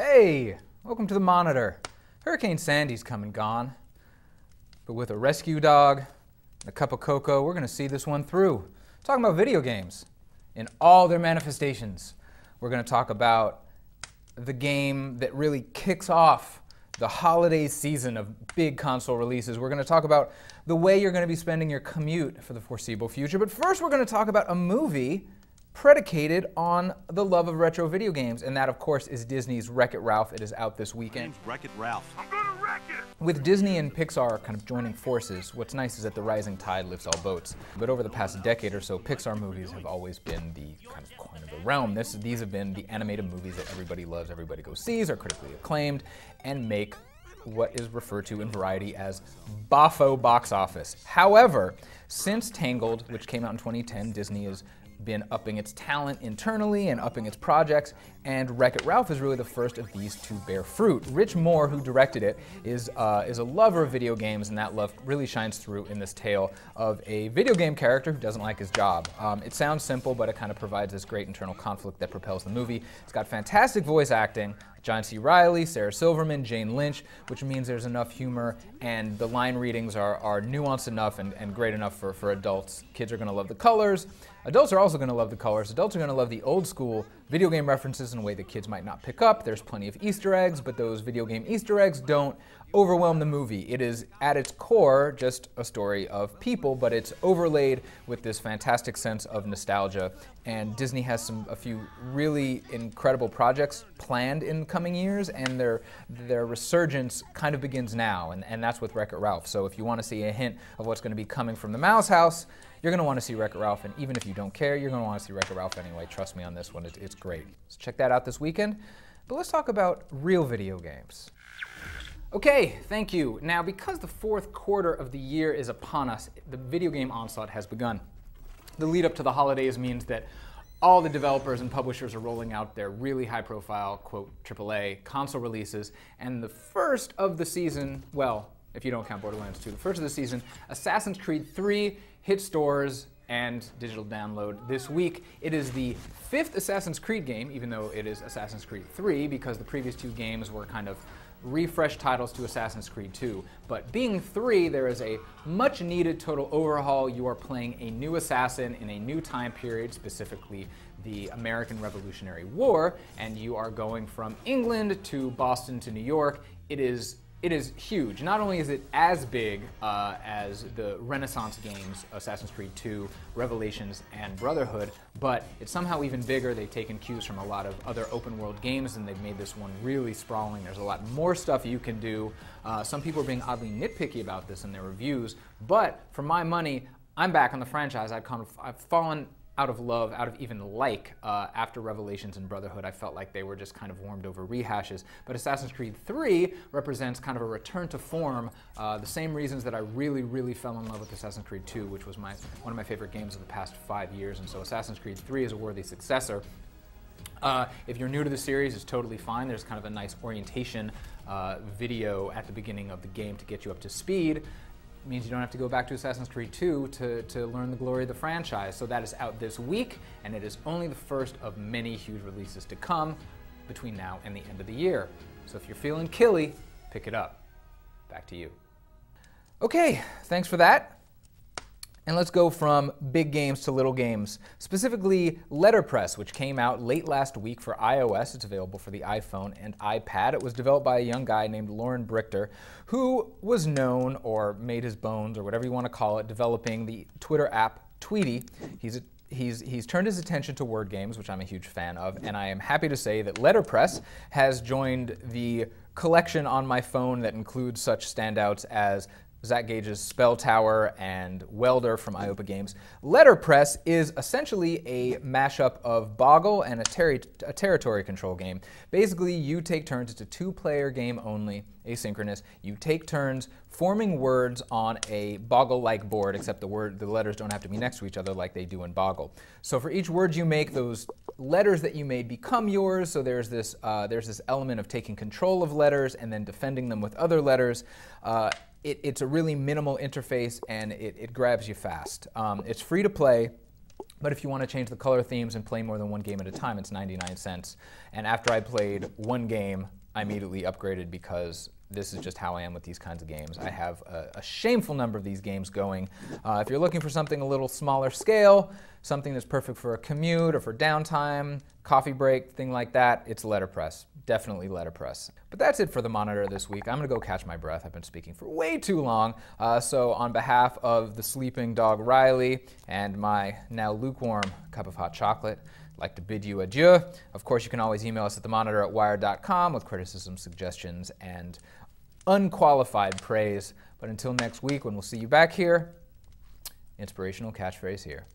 Hey, welcome to the monitor. Hurricane Sandy's come and gone, but with a rescue dog and a cup of cocoa, we're going to see this one through. Talking about video games in all their manifestations. We're going to talk about the game that really kicks off the holiday season of big console releases. We're going to talk about the way you're going to be spending your commute for the foreseeable future. But first, we're going to talk about a movie predicated on the love of retro video games, and that, of course, is Disney's WreckIt Ralph. It is out this weekend. My name's WreckIt Ralph. I'm gonna wreck it! With Disney and Pixar kind of joining forces, what's nice is that the rising tide lifts all boats. But over the past decade or so, Pixar movies have always been the kind of coin of the realm. These have been the animated movies that everybody loves, everybody goes sees, are critically acclaimed, and make what is referred to in Variety as boffo box office. However, since Tangled, which came out in 2010, Disney has been upping its talent internally and upping its projects, and WreckIt Ralph is really the first of these to bear fruit. Rich Moore, who directed it, is a lover of video games, and that love really shines through in this tale of a video game character who doesn't like his job. It sounds simple, but it kind of provides this great internal conflict that propels the movie. It's got fantastic voice acting, John C. Reilly, Sarah Silverman, Jane Lynch, which means there's enough humor, and the line readings are nuanced enough and great enough for adults. Kids are going to love the colors. Adults are also going to love the colors. Adults are going to love the old school video game references in a way that kids might not pick up. There's plenty of Easter eggs, but those video game Easter eggs don't overwhelm the movie. It is, at its core, just a story of people, but it's overlaid with this fantastic sense of nostalgia. And Disney has a few really incredible projects planned in coming years, and their resurgence kind of begins now, and that's with WreckIt Ralph. So if you want to see a hint of what's going to be coming from the Mouse House, you're going to want to see WreckIt Ralph, and even if you don't care, you're going to want to see WreckIt Ralph anyway. Trust me on this one, it's great. So check that out this weekend. But let's talk about real video games. Okay, thank you. Now, because the fourth quarter of the year is upon us, the video game onslaught has begun. The lead up to the holidays means that all the developers and publishers are rolling out their really high-profile, quote, AAA console releases, and the first of the season, well, if you don't count Borderlands 2, the first of the season, Assassin's Creed 3 hit stores and digital download this week. It is the fifth Assassin's Creed game, even though it is Assassin's Creed 3, because the previous two games were kind of refresh titles to Assassin's Creed 2. But being 3, there is a much needed total overhaul. You are playing a new assassin in a new time period, specifically the American Revolutionary War, and you are going from England to Boston to New York. It is huge. Not only is it as big as the Renaissance games, Assassin's Creed 2, Revelations, and Brotherhood, but it's somehow even bigger. They've taken cues from a lot of other open world games, and they've made this one really sprawling. There's a lot more stuff you can do. Some people are being oddly nitpicky about this in their reviews, but for my money, I'm back on the franchise. I've fallen out of love, out of even like, after Revelations and Brotherhood. I felt like they were just kind of warmed over rehashes. But Assassin's Creed 3 represents kind of a return to form, the same reasons that I really, really fell in love with Assassin's Creed 2, which was one of my favorite games of the past 5 years. And so Assassin's Creed 3 is a worthy successor. If you're new to the series, it's totally fine. There's kind of a nice orientation video at the beginning of the game to get you up to speed. It means you don't have to go back to Assassin's Creed 2 to learn the glory of the franchise. So that is out this week, and it is only the first of many huge releases to come between now and the end of the year. So if you're feeling killy, pick it up. Back to you. Okay, thanks for that. And let's go from big games to little games, specifically Letterpress, which came out late last week for iOS. It's available for the iPhone and iPad. It was developed by a young guy named Lauren Brichter, who was known, or made his bones, or whatever you want to call it, developing the Twitter app Tweety. He's turned his attention to word games, which I'm a huge fan of, and I am happy to say that Letterpress has joined the collection on my phone that includes such standouts as Zach Gage's Spell Tower and Welder from Iopa Games. Letterpress is essentially a mashup of Boggle and a territory control game. Basically, you take turns. It's a two-player game only, asynchronous. You take turns forming words on a Boggle-like board, except the letters don't have to be next to each other like they do in Boggle. So for each word you make, those letters that you made become yours. So there's this element of taking control of letters and then defending them with other letters. It's a really minimal interface, and it grabs you fast. It's free to play. But if you want to change the color themes and play more than one game at a time, it's 99 cents. And after I played one game, I immediately upgraded because this is just how I am with these kinds of games. I have a shameful number of these games going. If you're looking for something a little smaller scale, something that's perfect for a commute or for downtime, coffee break, thing like that, it's Letterpress. Definitely Letterpress. But that's it for the monitor this week. I'm going to go catch my breath. I've been speaking for way too long. So on behalf of the sleeping dog Riley and my now lukewarm cup of hot chocolate, I'd like to bid you adieu. Of course, you can always email us at themonitor@wired.com with criticisms, suggestions, and unqualified praise. But until next week, when we'll see you back here, inspirational catchphrase here.